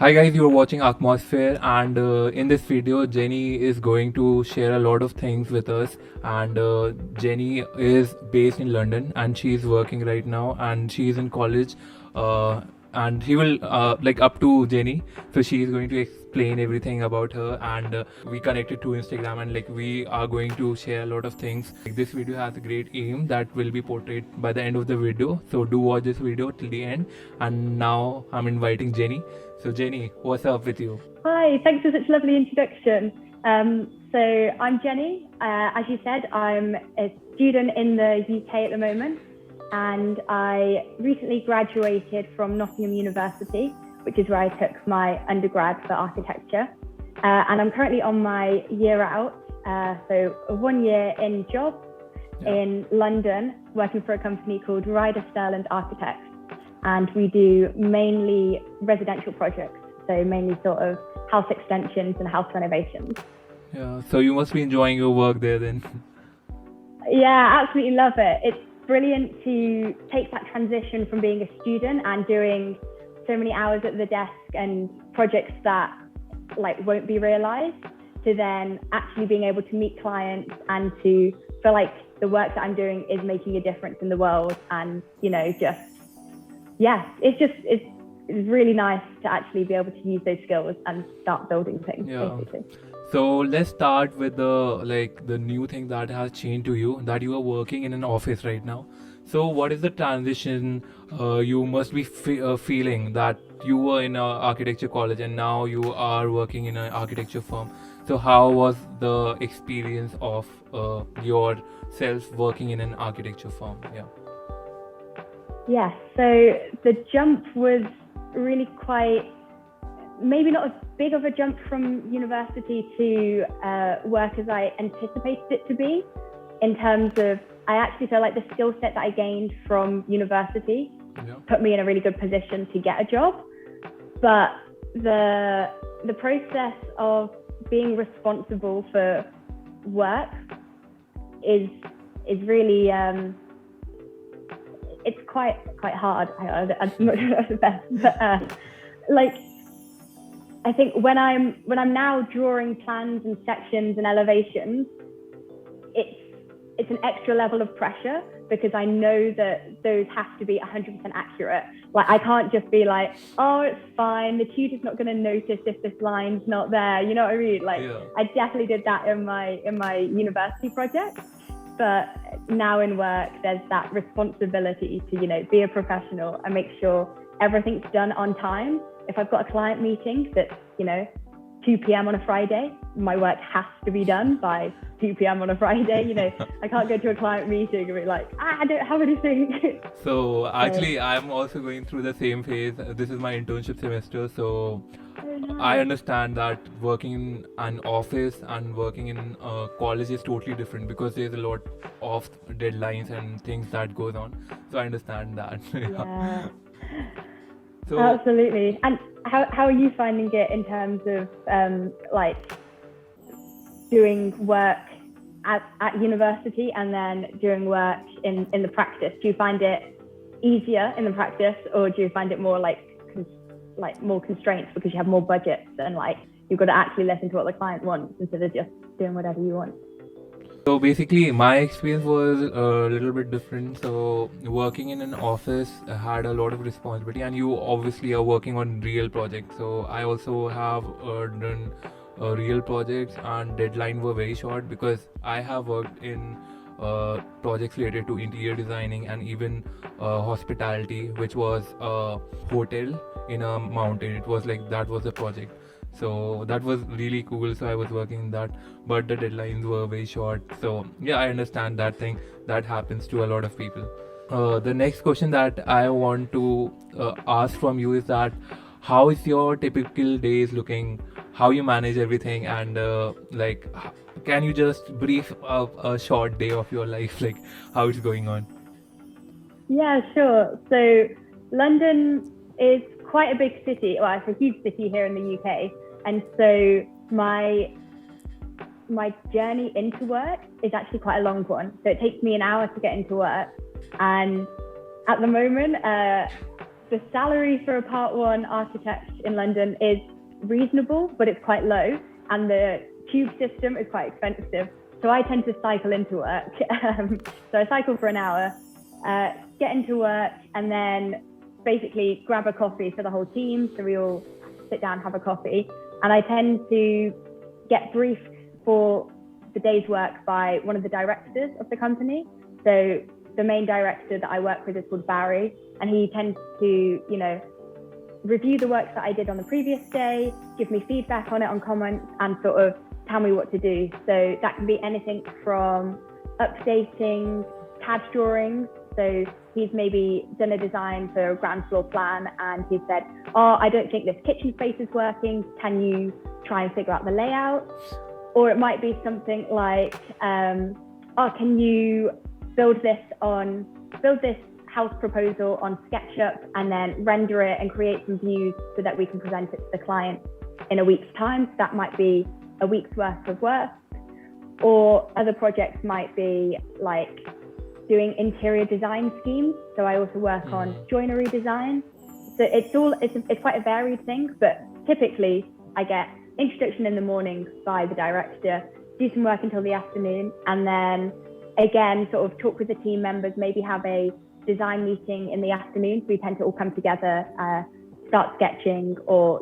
Hi guys, you are watching Atmosphere, and in this video, Jenny is going to share a lot of things with us. And Jenny is based in London, and she is working right now, and she is in college. And he will like up to Jenny, so she is going to explain everything about her. And we connected to Instagram, and like we are going to share a lot of things. Like, this video has a great aim that will be portrayed by the end of the video. So do watch this video till the end. And now I'm inviting Jenny. So Jenny, what's up with you? Hi, thanks for such a lovely introduction. So I'm Jenny. As you said, I'm a student in the UK at the moment, and I recently graduated from Nottingham University, which is where I took my undergrad for architecture. And I'm currently on my year out, so a 1 year in job in London, working for a company called RIBA Architects. And we do mainly residential projects, so mainly sort of house extensions and house renovations. Yeah, so you must be enjoying your work there then. Yeah, absolutely love it. It's brilliant to take that transition from being a student and doing so many hours at the desk and projects that like won't be realized, to then actually being able to meet clients and to feel like the work that I'm doing is making a difference in the world. And, you know, just, yeah, it's really nice to actually be able to use those skills and start building things, basically. So let's start with the new thing that has changed to you, that you are working in an office right now. So what is the transition you must be feeling, that you were in an architecture college and now you are working in an architecture firm? So how was the experience of yourself working in an architecture firm? Yeah, so the jump was really quite, maybe not as big of a jump from university to work as I anticipated it to be, in terms of, I actually feel like the skill set that I gained from university put me in a really good position to get a job. But the process of being responsible for work is really, it's quite hard. I'm not sure that's the best, but like, I think when I'm now drawing plans and sections and elevations, it's an extra level of pressure, because I know that those have to be 100% accurate. Like, I can't just be like, oh, it's fine, the tutor's not going to notice if this line's not there. You know what I mean? Like, I definitely did that in my university project. But now in work, there's that responsibility to, you know, be a professional and make sure everything's done on time. If I've got a client meeting that's, you know, 2 p.m. on a Friday, my work has to be done by 2 p.m. on a Friday. You know, I can't go to a client meeting and be like, I don't have anything. So actually, I'm also going through the same phase. This is my internship semester, so I understand that working in an office and working in college is totally different, because there's a lot of deadlines and things that goes on. So I understand that. Yeah. So, absolutely. And how are you finding it in terms of like doing work at university and then doing work in the practice? Do you find it easier in the practice, or do you find it more like more constraints because you have more budgets and like you've got to actually listen to what the client wants instead of just doing whatever you want? So basically, my experience was a little bit different. So working in an office had a lot of responsibility, and you obviously are working on real projects. So I also have done real projects, and deadline were very short, because I have worked in projects related to interior designing and even hospitality, which was a hotel in a mountain. It was like, that was a project. So that was really cool. So I was working in that, but the deadlines were very short. So yeah, I understand that thing that happens to a lot of people. The next question that I want to ask from you is that, how is your typical days looking? How you manage everything, and like, can you just brief a short day of your life, like how it's going on? Yeah, sure. So London is quite a big city. Well, it's a huge city here in the UK. And so my journey into work is actually quite a long one. So it takes me an hour to get into work. And at the moment, the salary for a part one architect in London is reasonable, but it's quite low, and the tube system is quite expensive. So I tend to cycle into work. So I cycle for an hour, get into work, and then basically grab a coffee for the whole team. So we all sit down, have a coffee. And I tend to get briefed for the day's work by one of the directors of the company. So the main director that I work with is called Barry, and he tends to, review the work that I did on the previous day, give me feedback on it, on comments, and sort of tell me what to do. So that can be anything from updating CAD drawings. So he's maybe done a design for a ground floor plan, and he said, I don't think this kitchen space is working. Can you try and figure out the layout? Or it might be something like, can you build this house proposal on SketchUp and then render it and create some views so that we can present it to the client in a week's time. So that might be a week's worth of work. Or other projects might be like doing interior design schemes. So I also work on joinery design. So it's quite a varied thing, but typically I get introduction in the morning by the director, do some work until the afternoon, and then again, sort of talk with the team members, maybe have a design meeting in the afternoon. So we tend to all come together, start sketching, or,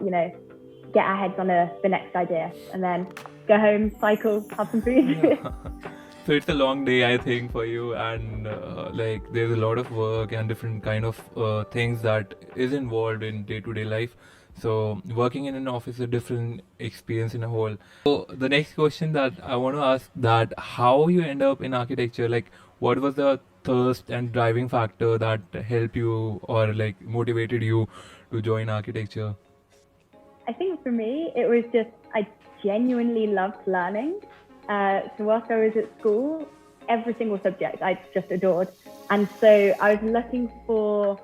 get our heads on the next idea, and then go home, cycle, have some food. Yeah. So it's a long day, I think, for you, and there's a lot of work and different kind of things that is involved in day-to-day life. So working in an office is a different experience in a whole. So the next question that I want to ask, that how you end up in architecture, like what was the thirst and driving factor that helped you or like motivated you to join architecture? I think for me, it was just, I genuinely loved learning. So whilst I was at school, every single subject I just adored. And so I was looking for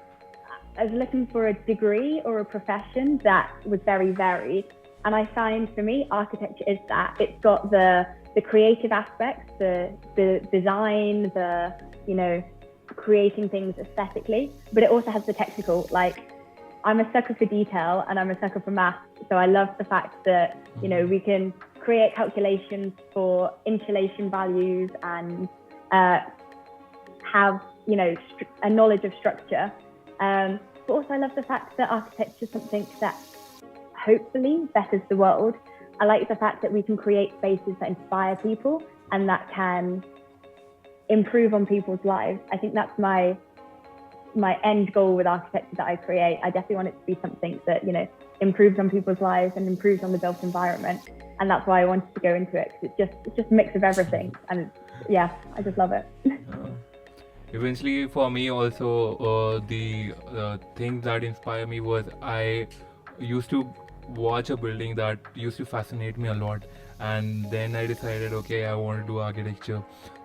a degree or a profession that was very varied. And I find for me, architecture is that. It's got the creative aspects, the design, creating things aesthetically, but it also has the technical. Like, I'm a sucker for detail and I'm a sucker for math. So I love the fact that, we can create calculations for insulation values and have, a knowledge of structure. But also I love the fact that architecture is something that hopefully betters the world. I like the fact that we can create spaces that inspire people and that can improve on people's lives. I think that's my end goal with architecture that I create. I definitely want it to be something that, improves on people's lives and improves on the built environment. And that's why I wanted to go into it, because it's just a mix of everything. And I just love it. Eventually, for me also, the thing that inspired me was I used to watch a building that used to fascinate me a lot, and then I decided, okay, I want to do architecture.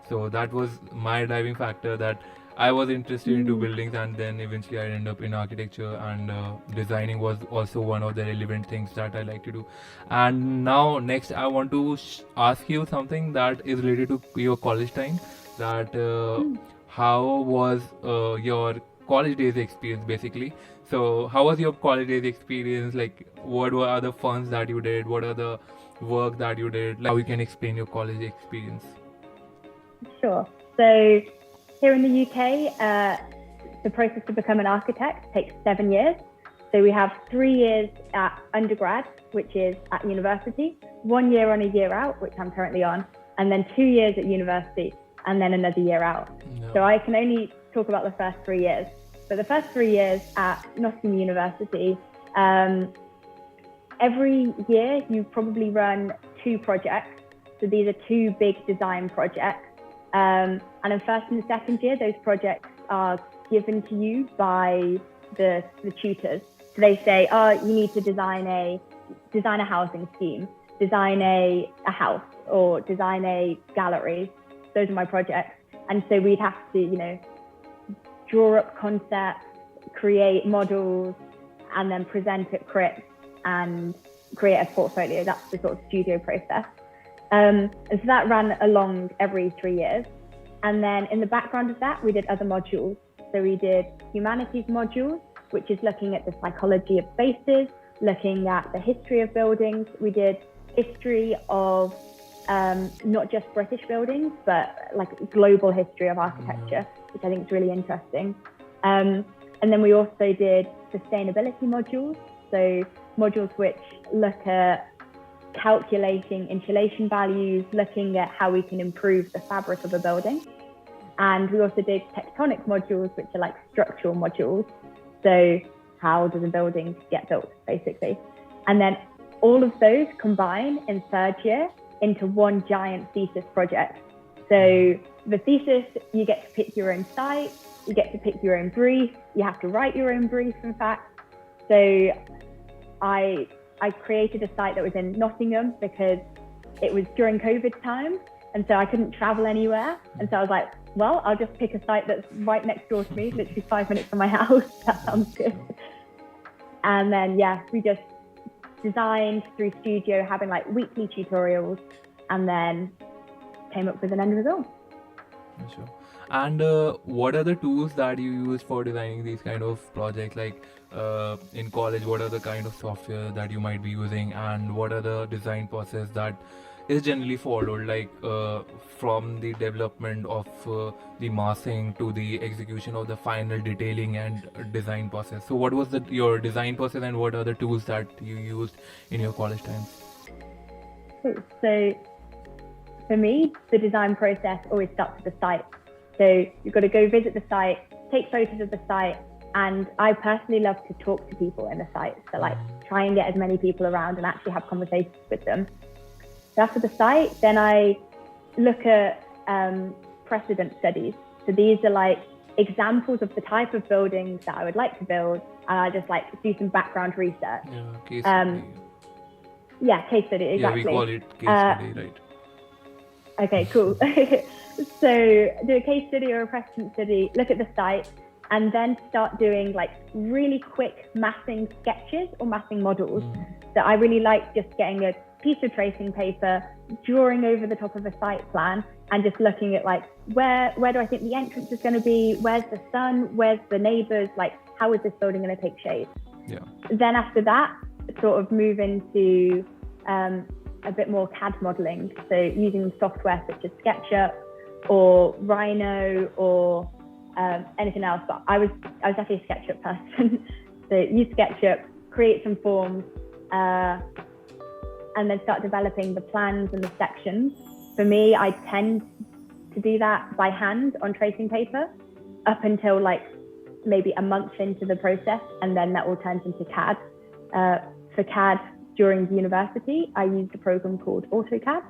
So that was my driving factor, that I was interested into buildings, and then eventually I ended up in architecture, and designing was also one of the relevant things that I like to do. And now next I want to ask you something that is related to your college time, that how was your college days experience basically? So how was your college days experience? Like, what were other funs that you did? What are the work that you did? Like, how you can explain your college experience? Sure. So here in the UK, the process to become an architect takes 7 years. So we have 3 years at undergrad, which is at university, 1 year on, a year out, which I'm currently on, and then 2 years at university, and then another year out. No. So I can only talk about the first 3 years. But the first 3 years at Nottingham University, every year you probably run 2 projects. So these are 2 big design projects. And in first and the second year, those projects are given to you by the tutors. So they say, you need to design a housing scheme, design a house, or design a gallery. Those are my projects. And so we'd have to, draw up concepts, create models, and then present at Crit and create a portfolio. That's the sort of studio process. And so that ran along every 3 years. And then in the background of that, we did other modules. So we did humanities modules, which is looking at the psychology of spaces, looking at the history of buildings. We did history of not just British buildings, but like global history of architecture, which I think is really interesting. And then we also did sustainability modules. So modules which look at calculating insulation values, looking at how we can improve the fabric of a building. And we also did tectonic modules, which are like structural modules. So how does a building get built, basically? And then all of those combine in third year into one giant thesis project. So the thesis, you get to pick your own site, you get to pick your own brief, you have to write your own brief, in fact. So I created a site that was in Nottingham because it was during COVID time, and so I couldn't travel anywhere. And so I was like, well, I'll just pick a site that's right next door to me, literally 5 minutes from my house. That sounds good. And then, yeah, we just designed through Studio, having like weekly tutorials, and then came up with an end result. Sure. And what are the tools that you use for designing these kind of projects? Like in college, what are the kind of software that you might be using, and what are the design process that is generally followed, like from the development of the massing to the execution of the final detailing and design process? So what was your design process, and what are the tools that you used in your college times? Cool. So for me, the design process always starts with the site. So you've got to go visit the site, take photos of the site, and I personally love to talk to people in the site. So like try and get as many people around and actually have conversations with them. So after the site, then I look at precedent studies. So these are like examples of the type of buildings that I would like to build, and I just like do some background research. Case study. Case study, exactly. Yeah, we call it case study, right? Okay, cool. So do a case study or a precedent study, look at the site, and then start doing like really quick massing sketches or massing models. So I really like just getting a piece of tracing paper, drawing over the top of a site plan, and just looking at like where do I think the entrance is going to be, where's the sun, where's the neighbors, like how is this building going to take shape. Then after that, sort of move into a bit more CAD modeling, so using software such as SketchUp or Rhino or anything else, but I was actually a SketchUp person. So use SketchUp, create some forms, and then start developing the plans and the sections. For me, I tend to do that by hand on tracing paper up until like maybe a month into the process, and then that all turns into CAD. For CAD during university, I used a program called AutoCAD,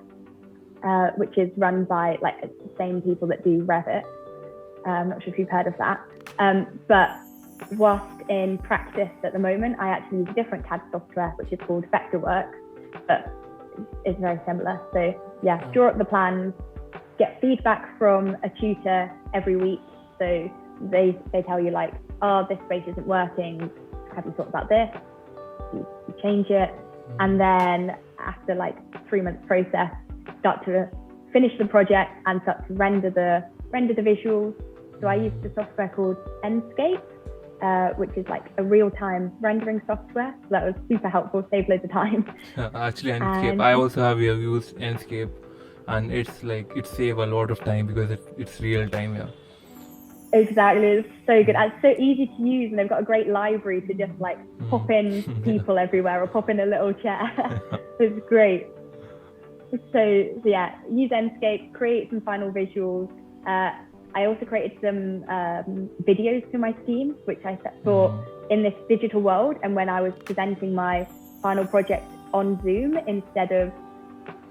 which is run by like the same people that do Revit. I'm not sure if you've heard of that. But whilst in practice at the moment, I actually use a different CAD software, which is called Vectorworks, but it's very similar. So yeah, draw up the plans, get feedback from a tutor every week. So they tell you like, oh, this space isn't working. Have you thought about this? You change it. And then after like 3 months process, start to finish the project and start to render the visuals. So I used a software called Enscape, which is like a real-time rendering software. So that was super helpful, saved loads of time. Actually, Enscape, I also have used Enscape, and it's like it saves a lot of time because it's real time. Yeah. Exactly, it's so good. And it's so easy to use, and they've got a great library to just like pop in people everywhere or pop in a little chair. It's great. So yeah, use Enscape, create some final visuals. I also created some videos to my team, which I thought in this digital world, and when I was presenting my final project on Zoom instead of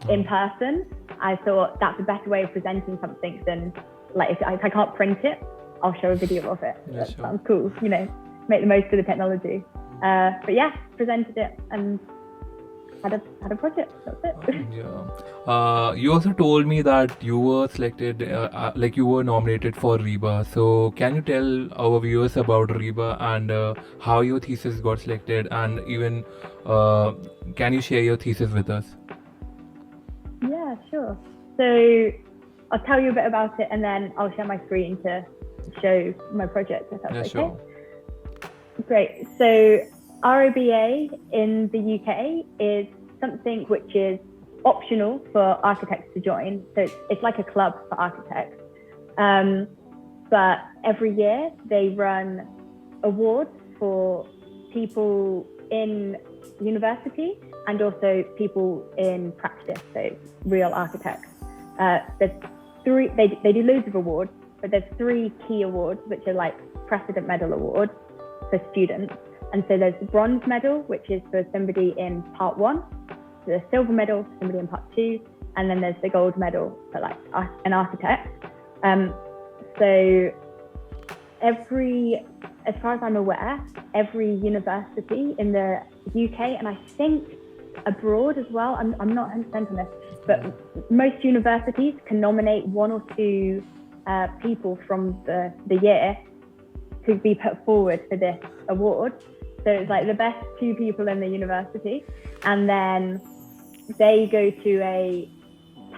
in person, I thought that's a better way of presenting something than like if I can't print it, I'll show a video of it. Yeah, that sure. sounds cool, you know, make the most of the technology. But yeah, presented it and had a project. That's it. Yeah. You also told me that you were selected, like you were nominated for RIBA. So can you tell our viewers about RIBA and how your thesis got selected, and even can you share your thesis with us? Yeah, sure. So I'll tell you a bit about it, and then I'll share my screen to show my project, if that's okay. Sure. Great. So RIBA in the UK is something which is optional for architects to join. So it's like a club for architects. But every year they run awards for people in university and also people in practice, so real architects. There's three, they do loads of awards, but there's three key awards, which are like Precedent Medal awards for students. And so there's the bronze medal, which is for somebody in part one, the silver medal for somebody in part two, and then there's the gold medal for like an architect. So as far as I'm aware, every university in the UK, and I think abroad as well, I'm not 100% on this, but most universities can nominate one or two people from the year to be put forward for this award. So it's like the best two people in the university, and then they go to a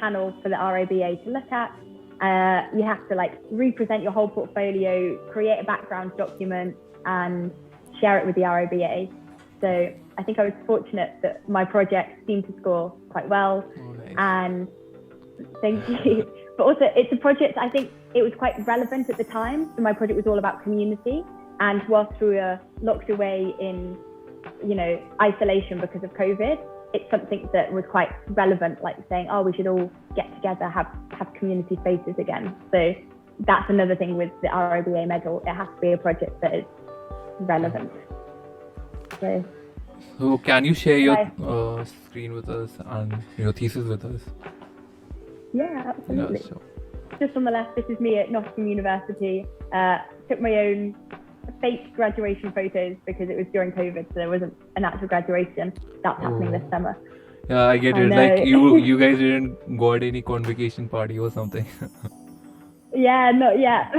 panel for the RIBA to look at. You have to like represent your whole portfolio, create a background document, and share it with the RIBA. So I think I was fortunate that my project seemed to score quite well. Oh, nice. And thank you. But also it's a project, I think it was quite relevant at the time. So my project was all about community. And whilst we were locked away in, isolation because of COVID, it's something that was quite relevant, like saying, oh, we should all get together, have community spaces again. So that's another thing with the RIBA medal. It has to be a project that is relevant. So can you share your screen with us and your thesis with us? Yeah, absolutely. Yeah, sure. Just on the left, this is me at Nottingham University. Took my own fake graduation photos because it was during COVID, so there wasn't an actual graduation. That's happening this summer. Yeah, I get it. Like you guys didn't got any convocation party or something. Yeah, not yet.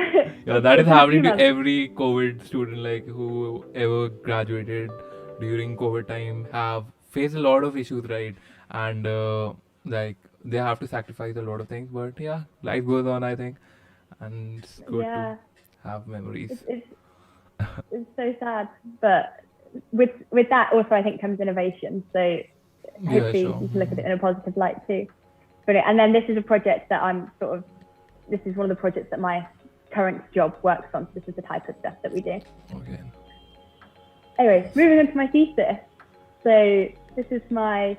Yeah, that is happening to every COVID student, like who ever graduated during COVID time have faced a lot of issues, right? And like they have to sacrifice a lot of things, but yeah, life goes on, I think, and it's good to have memories. It's so sad, but with that also I think comes innovation. So hopefully you can look at it in a positive light too. Brilliant. And then this is a project that this is one of the projects that my current job works on. So this is the type of stuff that we do. Okay. Anyway, moving on to my thesis. So this is my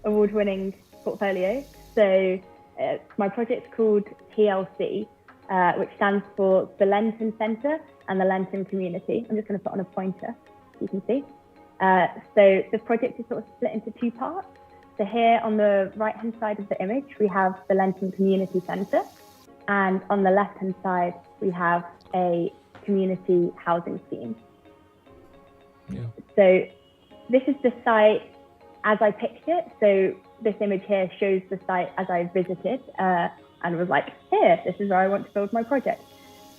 award-winning portfolio. So my project's called TLC, which stands for the Lenton Centre and the Lenton Community. I'm just going to put on a pointer so you can see. So the project is sort of split into two parts. So here on the right-hand side of the image, we have the Lenton Community Centre. And on the left-hand side, we have a community housing scheme. Yeah. So this is the site as I picked it. So this image here shows the site as I visited and was like, here, this is where I want to build my project.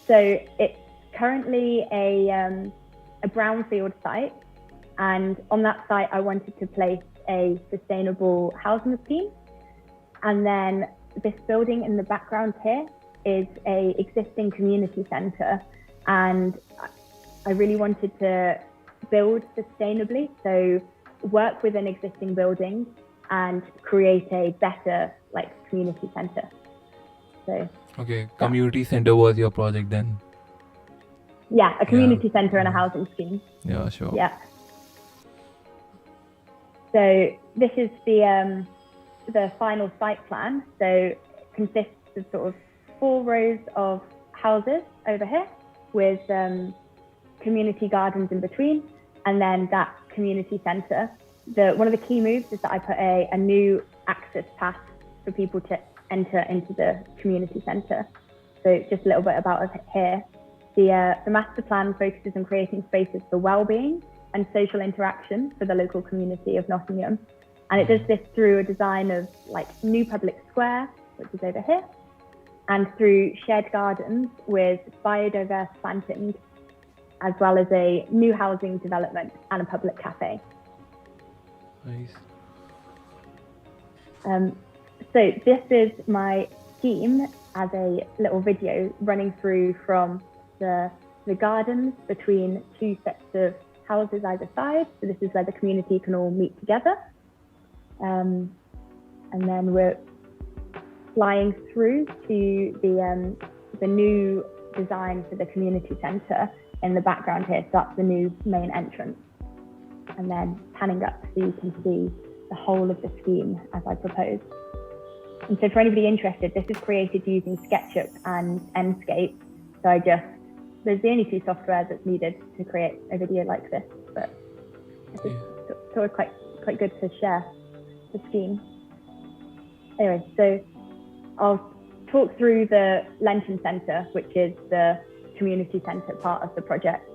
So it's currently a brownfield site. And on that site, I wanted to place a sustainable housing scheme. And then this building in the background here is a existing community centre. And I really wanted to build sustainably, so work with an existing building and create a better community centre. So okay, community centre was your project then? Yeah, a community centre and a housing scheme. Yeah, sure. Yeah. So this is the final site plan. So it consists of sort of 4 rows of houses over here with community gardens in between, and then that community centre. One of the key moves is that I put a new access path for people to enter into the community centre. So just a little bit about us here. The master plan focuses on creating spaces for well-being and social interaction for the local community of Nottingham. And it does this through a design of new public square, which is over here, and through shared gardens with biodiverse planting, as well as a new housing development and a public cafe. Nice. So this is my scheme as a little video running through from the the gardens between two sets of houses either side. So this is where the community can all meet together. And then we're flying through to the new design for the community centre in the background here. So that's the new main entrance. And then panning up so you can see the whole of the scheme as I proposed. And so for anybody interested, this is created using SketchUp and Enscape. So there's the only two softwares that's needed to create a video like this, but I think it's sort of quite good to share the scheme. Anyway, so I'll talk through the Lenton Centre, which is the community centre part of the project.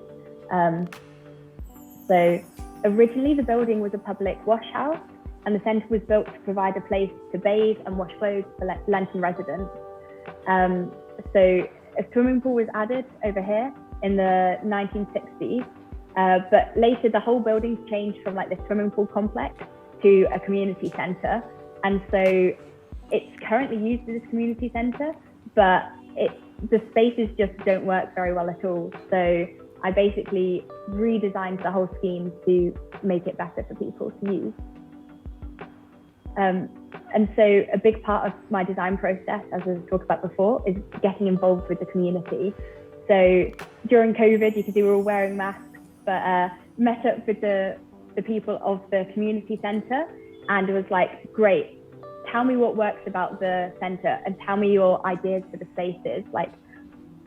So originally the building was a public wash house, and the centre was built to provide a place to bathe and wash clothes for Lenton residents. So a swimming pool was added over here in the 1960s, but later the whole building's changed from like the swimming pool complex to a community centre. And so it's currently used as a community centre, but the spaces just don't work very well at all. So I basically redesigned the whole scheme to make it better for people to use. And so a big part of my design process, as I talked about before, is getting involved with the community. So during COVID, you could see we were all wearing masks, but met up with the people of the community centre and was like, great, tell me what works about the centre and tell me your ideas for the spaces. Like,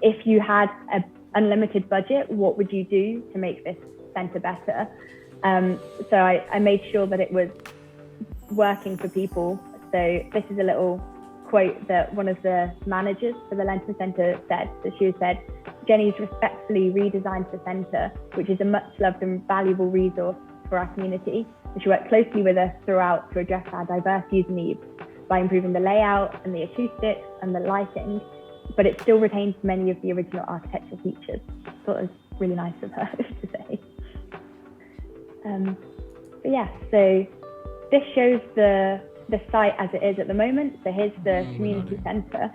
if you had an unlimited budget, what would you do to make this centre better? So I made sure that it was working for people. So this is a little quote that one of the managers for the Lenton Centre said. So she said, "Jenny's respectfully redesigned the centre, which is a much loved and valuable resource for our community. And she worked closely with us throughout to address our diverse user needs by improving the layout and the acoustics and the lighting, but it still retains many of the original architectural features." I thought it was really nice of her to say. But yeah, so this shows the site as it is at the moment. So here's the community centre.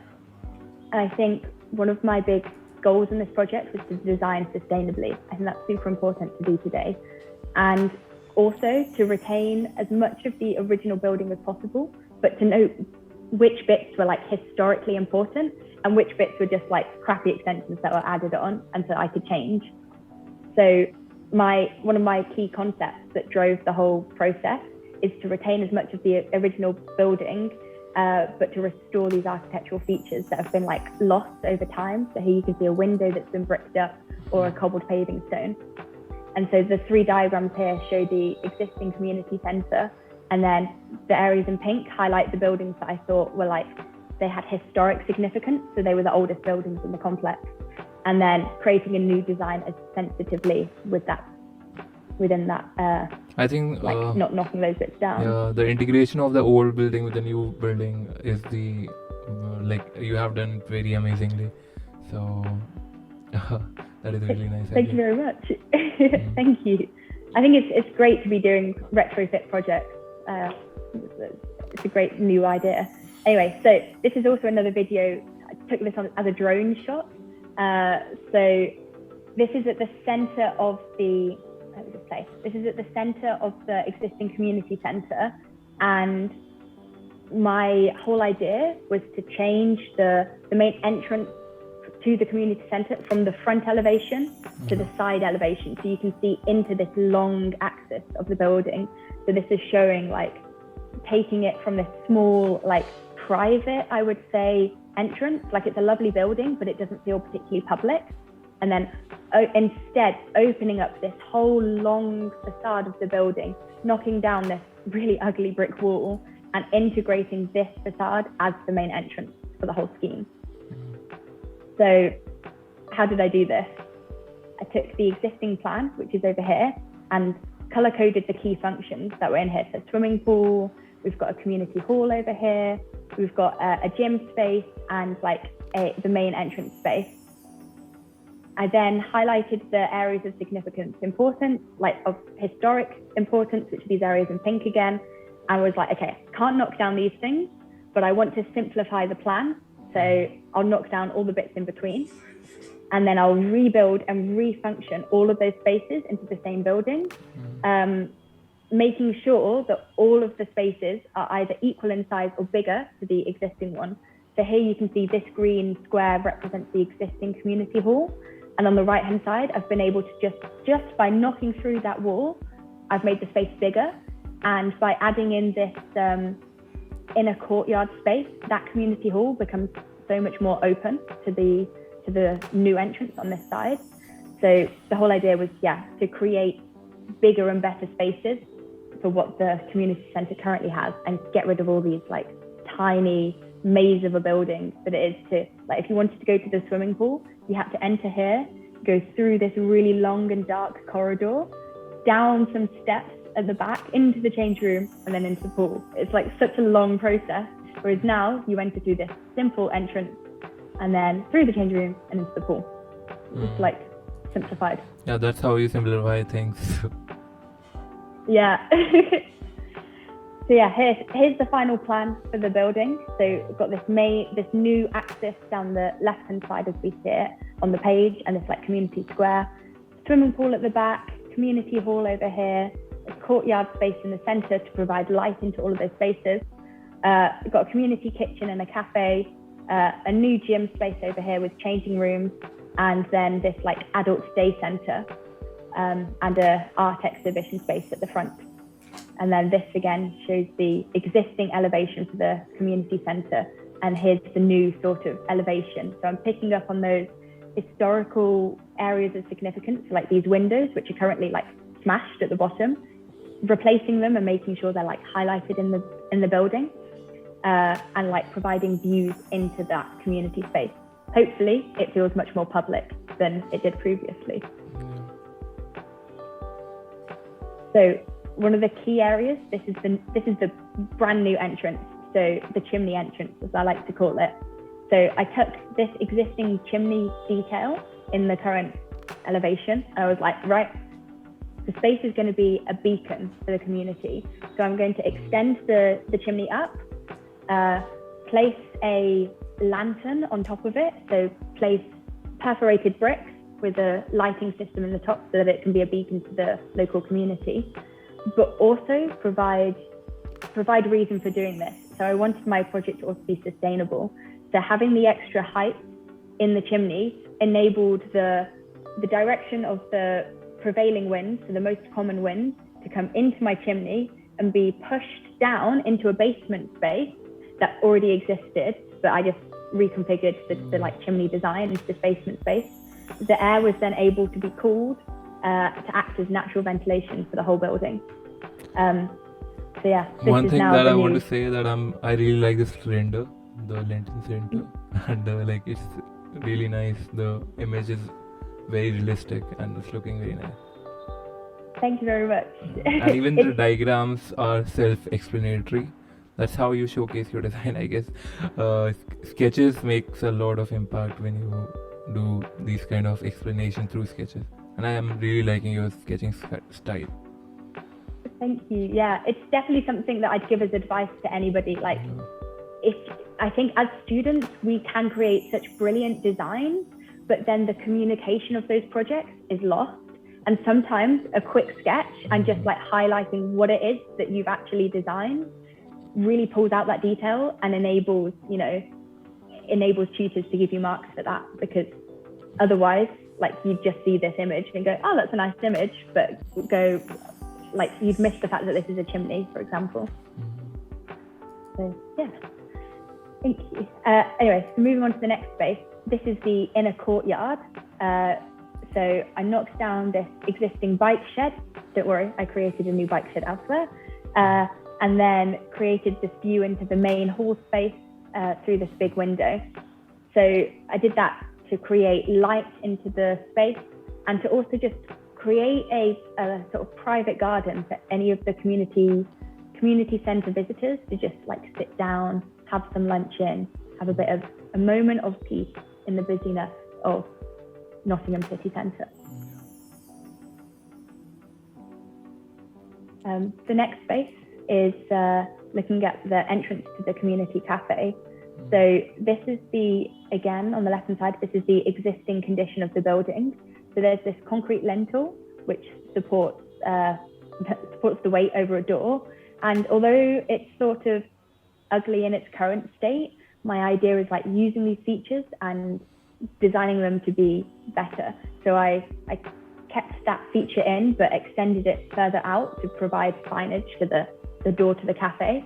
And I think one of my big goals in this project was to design sustainably. I think that's super important to do today. And also to retain as much of the original building as possible, but to note which bits were like historically important and which bits were just like crappy extensions that were added on and so I could change. So one of my key concepts that drove the whole process is to retain as much of the original building, but to restore these architectural features that have been like lost over time. So here you can see a window that's been bricked up or a cobbled paving stone. And so the three diagrams here show the existing community centre, and then the areas in pink highlight the buildings that I thought were like, they had historic significance. So they were the oldest buildings in the complex. And then creating a new design as sensitively within that, I think not knocking those bits down. Yeah, the integration of the old building with the new building is like you have done it very amazingly. So that is really nice. Thank you very much. Thank you. I think it's great to be doing retrofit projects. It's a great new idea. Anyway, so this is also another video. I took this on as a drone shot. So this is at the centre of the. This is at the centre of the existing community centre, and my whole idea was to change the main entrance to the community centre from the front elevation to the side elevation, so you can see into this long axis of the building. So this is showing like taking it from this small like private, I would say, entrance, like it's a lovely building but it doesn't feel particularly public, and then instead opening up this whole long facade of the building, knocking down this really ugly brick wall and integrating this facade as the main entrance for the whole scheme. So how did I do this? I took the existing plan, which is over here, and color coded the key functions that were in here. So swimming pool, we've got a community hall over here, we've got a gym space and like the main entrance space. I then highlighted the areas of significant importance, like of historic importance, which are these areas in pink again. I was like, okay, can't knock down these things, but I want to simplify the plan. So I'll knock down all the bits in between. and then I'll rebuild and refunction all of those spaces into the same building, making sure that all of the spaces are either equal in size or bigger to the existing one. So here you can see this green square represents the existing community hall. And on the right-hand side, I've been able to just by knocking through that wall, I've made the space bigger. And by adding in this inner courtyard space, that community hall becomes so much more open to the new entrance on this side. So the whole idea was, to create bigger and better spaces for what the community centre currently has, and get rid of all these like tiny maze of a building that it is to, like, if you wanted to go to the swimming pool, you had to enter here, go through this really long and dark corridor, down some steps at the back into the change room, and then into the pool. It's like such a long process, whereas now you enter through this simple entrance and then through the change room and into the pool. It's like simplified. Yeah, that's how you simplify things. Yeah. So yeah, here's the final plan for the building. So we've got this new axis down the left-hand side as we see it on the page, and this like community square, swimming pool at the back, community hall over here, a courtyard space in the centre to provide light into all of those spaces. We've got a community kitchen and a cafe, a new gym space over here with changing rooms, and then this like adult day centre, and a art exhibition space at the front. And then this again shows the existing elevation for the community centre, and here's the new sort of elevation. So I'm picking up on those historical areas of significance, like these windows, which are currently like smashed at the bottom, replacing them and making sure they're like highlighted in the building, and like providing views into that community space. Hopefully it feels much more public than it did previously. So one of the key areas, this is the brand new entrance, so the chimney entrance, as I like to call it. So I took this existing chimney detail in the current elevation, and I was like, right, the space is going to be a beacon for the community. So I'm going to extend the chimney up, place a lantern on top of it, so place perforated bricks with a lighting system in the top so that it can be a beacon to the local community, but also provide reason for doing this. So I wanted my project to also be sustainable. So having the extra height in the chimney enabled the direction of the prevailing wind, so the most common wind, to come into my chimney and be pushed down into a basement space that already existed, but I just reconfigured the like chimney design into this basement space. The air was then able to be cooled to act as natural ventilation for the whole building. So yeah, one thing that I want to say that I really like this render, the lantern render, and like it's really nice. The image is very realistic and it's looking very nice. Thank you very much. And even the diagrams are self-explanatory. That's how you showcase your design, I guess. Sketches makes a lot of impact when you do these kind of explanation through sketches, and I am really liking your sketching style. Thank you. Yeah, it's definitely something that I'd give as advice to anybody. Like, I think as students we can create such brilliant designs, but then the communication of those projects is lost. And sometimes a quick sketch and just like highlighting what it is that you've actually designed really pulls out that detail and enables tutors to give you marks for that, because otherwise, like, you just see this image and go, oh, that's a nice image, but go, like, you've missed the fact that this is a chimney, for example. So yeah, thank you. Anyway, so moving on to the next space. This is the inner courtyard. So I knocked down this existing bike shed. Don't worry, I created a new bike shed elsewhere. And then created this view into the main hall space through this big window. So I did that to create light into the space and to also just create a sort of private garden for any of the community centre visitors to just like sit down, have some lunch in, have a moment of peace in the busyness of Nottingham city centre. The next space is looking at the entrance to the community cafe. So this is again, on the left-hand side, this is the existing condition of the building. So there's this concrete lintel, which supports the weight over a door. And although it's sort of ugly in its current state, my idea is like using these features and designing them to be better. So I kept that feature in, but extended it further out to provide signage for the door to the cafe.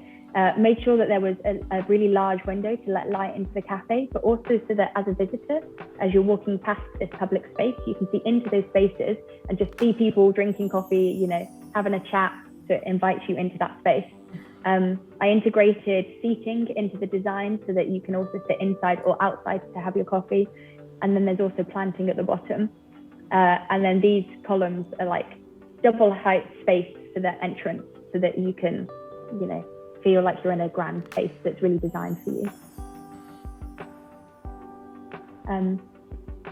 Made sure that there was a really large window to let light into the cafe, but also so that as a visitor, as you're walking past this public space, you can see into those spaces and just see people drinking coffee, you know, having a chat to invite you into that space. I integrated seating into the design so that you can also sit inside or outside to have your coffee. And then there's also planting at the bottom. And then these columns are like double height space for the entrance so that you can, you know, feel like you're in a grand space that's really designed for you.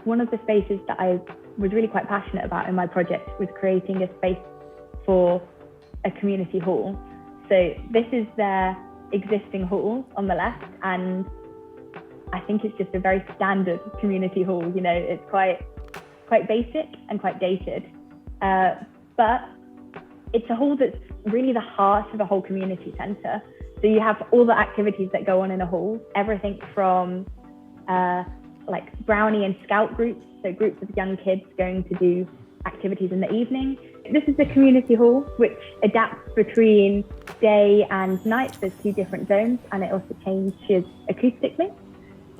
One of the spaces that I was really quite passionate about in my project was creating a space for a community hall. So this is their existing hall on the left, and I think it's just a very standard community hall. You know, it's quite basic and quite dated, but it's a hall that's really the heart of a whole community centre. So you have all the activities that go on in a hall, everything from like brownie and scout groups, so groups of young kids going to do activities in the evening. This is the community hall, which adapts between day and night. There's 2 different zones, and it also changes acoustically.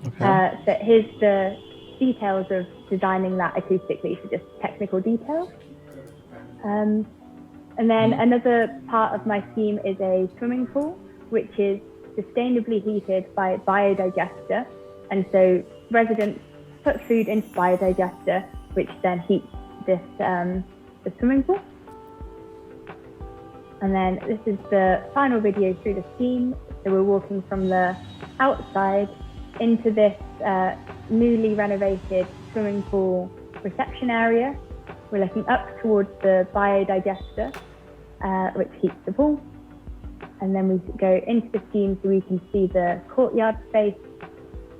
Okay. So here's the details of designing that acoustically, so just technical details. And then another part of my theme is a swimming pool, which is sustainably heated by a biodigester. And so residents put food into biodigester, which then heats this the swimming pool. And then this is the final video through the theme. So we're walking from the outside into this newly renovated swimming pool reception area. We're looking up towards the biodigester, which heats the pool. And then we go into the theme so we can see the courtyard space,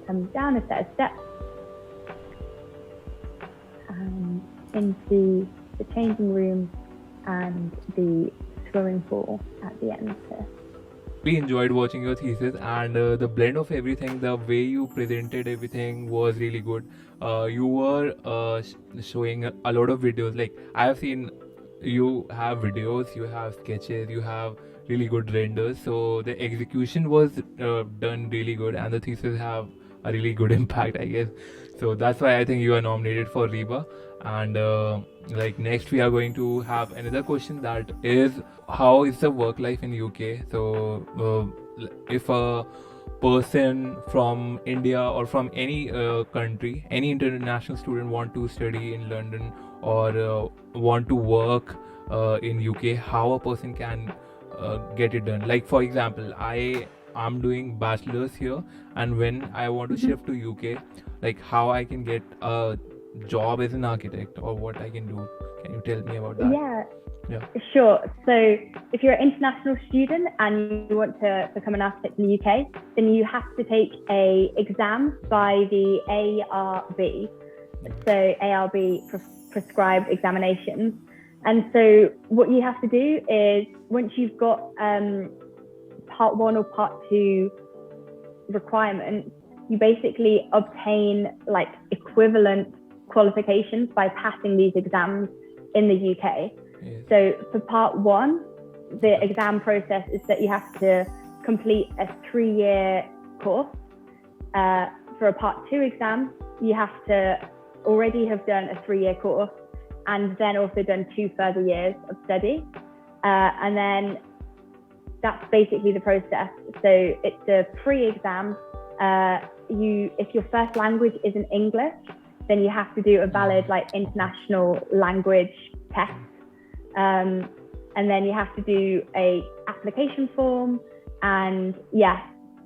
come down a set of steps, and into the changing room and the swimming pool at the end here. We enjoyed watching your thesis, and the blend of everything, the way you presented everything was really good. You were showing a lot of videos. Like, I have seen you have videos, you have sketches, you have really good renders. So the execution was done really good, and the thesis have a really good impact, I guess. So that's why I think you are nominated for RIBA. And like, next we are going to have another question, that is, how is the work life in UK? So if a person from India or from any country, any international student want to study in London or want to work in UK, how a person can get it done? Like, for example, I'm doing bachelor's here, and when I want to shift to UK, like, how I can get a job as an architect, or what I can do? Can you tell me about that? Yeah, sure. So if you're an international student and you want to become an architect in the UK, then you have to take a exam by the ARB. So ARB prescribed examinations. And so what you have to do is, once you've got part 1 or part 2 requirements, you basically obtain like equivalent qualifications by passing these exams in the UK. Yes. So for part 1, the exam process is that you have to complete a 3-year course. For a part 2 exam, you have to already have done a 3-year course and then also done 2 further years of study. And then that's basically the process. So it's a pre-exam. If your first language isn't English, then you have to do a valid like international language test. And then you have to do a application form, and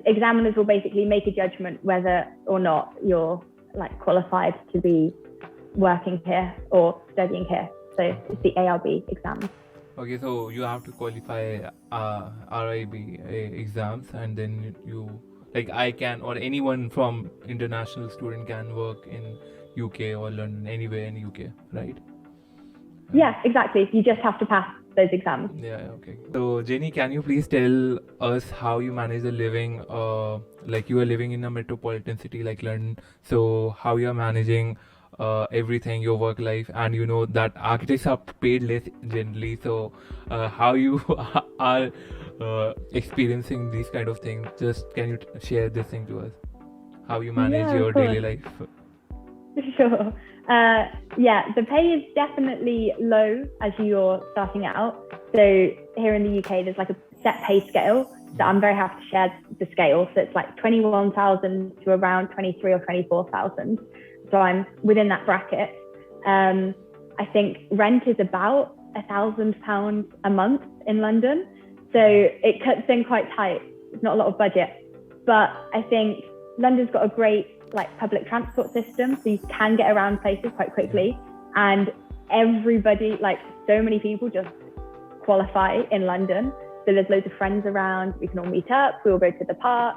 examiners will basically make a judgment whether or not you're like qualified to be working here or studying here. So it's the ARB exams. Okay, so you have to qualify RIB exams, and then you like I can, or anyone from international student can work in UK or London, anywhere in UK, right? Yeah, exactly. You just have to pass those exams. Yeah, okay. So, Jenny, can you please tell us how you manage the living? Like you are living in a metropolitan city like London, so how you are managing everything, your work life, and you know that architects are paid less generally. So, how you are experiencing these kind of things? Just can you share this thing to us? How you manage Yeah, your of course. daily life? Sure. Yeah, the pay is definitely low as you're starting out. So here in the UK, there's like a set pay scale. So I'm very happy to share the scale. So it's like 21,000 to around 23 or 24,000. So I'm within that bracket. I think rent is about £1,000 a month in London. So it cuts in quite tight. There's not a lot of budget. But I think London's got a great like public transport system, so you can get around places quite quickly, and everybody, like so many people just qualify in London. So there's loads of friends around, we can all meet up, we all go to the park,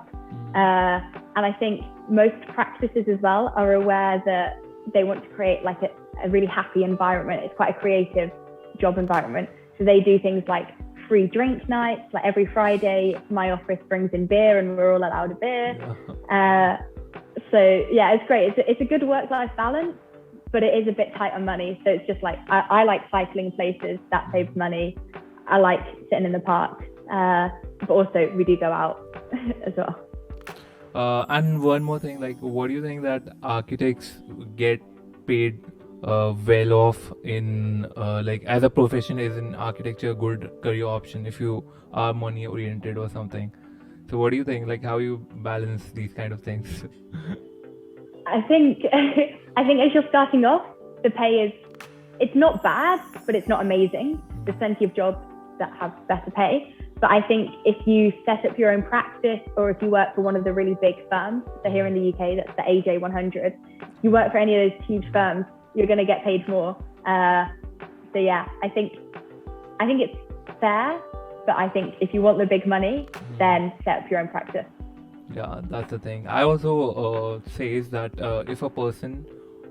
and I think most practices as well are aware that they want to create like a really happy environment. It's quite a creative job environment, so they do things like free drink nights. Like every Friday my office brings in beer and we're all allowed a beer. So yeah, it's great. It's a good work-life balance, but it is a bit tight on money. So it's just like, I like cycling places, that saves money. I like sitting in the park, but also we do go out as well. And one more thing, like, what do you think that architects get paid well off in, like, as a profession, is in architecture a good career option if you are money oriented or something? So what do you think, like, how you balance these kind of things? I think as you're starting off, the pay it's not bad, but it's not amazing. There's plenty of jobs that have better pay. But I think if you set up your own practice, or if you work for one of the really big firms, so here in the UK, that's the AJ 100, you work for any of those huge firms, you're going to get paid more. So yeah, I think it's fair, but I think if you want the big money, then set up your own practice. Yeah, that's the thing. I also says that if a person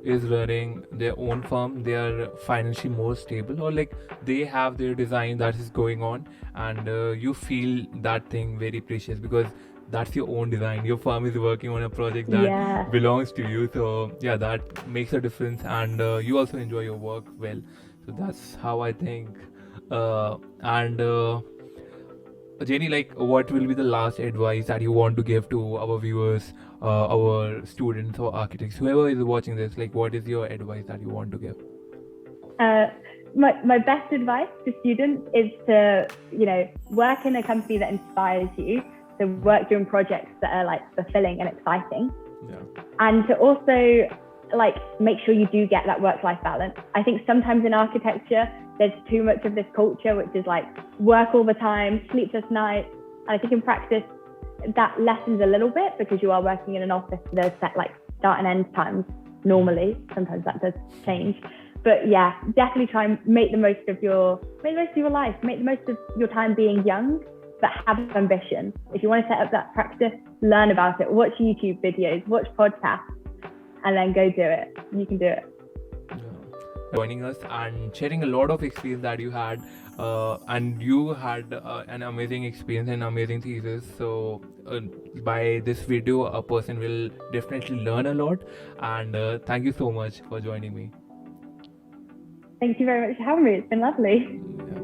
is running their own firm, they are financially more stable, or like they have their design that is going on, and you feel that thing very precious because that's your own design. Your firm is working on a project that belongs to you. So yeah, that makes a difference, and you also enjoy your work well. So that's how I think. And Jenny, like, what will be the last advice that you want to give to our viewers, our students or architects, whoever is watching this? Like, what is your advice that you want to give? My best advice to students is to, work in a company that inspires you. So work doing projects that are like fulfilling and exciting. Yeah. And to also like make sure you do get that work-life balance. I think sometimes in architecture, there's too much of this culture, which is like work all the time, sleepless nights. And I think in practice, that lessens a little bit because you are working in an office. There's set like start and end times normally. Sometimes that does change. But yeah, definitely try and make the most of your life, make the most of your time being young, but have ambition. If you want to set up that practice, learn about it, watch YouTube videos, watch podcasts, and then go do it. You can do it. Joining us and sharing a lot of experience that you had, and you had an amazing experience and amazing thesis. So by this video, a person will definitely learn a lot. And thank you so much for joining me. Thank you very much for having me. It's been lovely. Yeah.